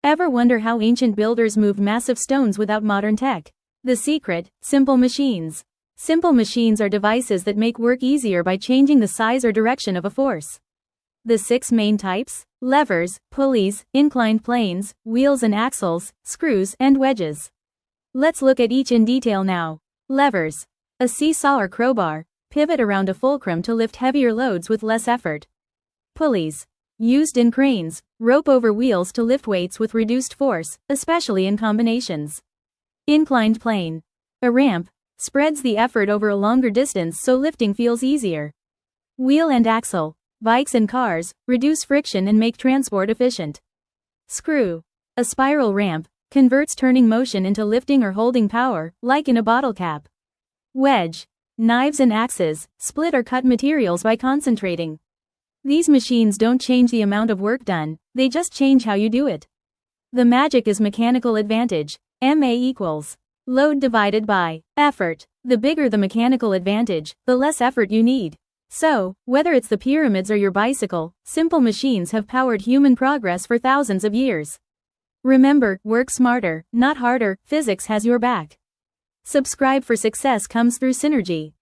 Ever wonder how ancient builders moved massive stones without modern tech? The secret: simple machines. Simple machines are devices that make work easier by changing the size or direction of a force. The 6 main types: levers, pulleys, inclined planes, wheels and axles, screws, and wedges. Let's look at each in detail now. Levers. A seesaw or crowbar, pivot around a fulcrum to lift heavier loads with less effort. Pulleys. Used in cranes, rope over wheels to lift weights with reduced force, especially in combinations. Inclined plane. A ramp, spreads the effort over a longer distance so lifting feels easier. Wheel and axle. Bikes and cars, reduce friction and make transport efficient. Screw. A spiral ramp, converts turning motion into lifting or holding power, like in a bottle cap. Wedge. Knives and axes, split or cut materials by concentrating. These machines don't change the amount of work done, they just change how you do it. The magic is mechanical advantage. MA equals load divided by effort. The bigger the mechanical advantage, the less effort you need. So, whether it's the pyramids or your bicycle, simple machines have powered human progress for thousands of years. Remember, work smarter, not harder. Physics has your back. Subscribe for success comes through synergy.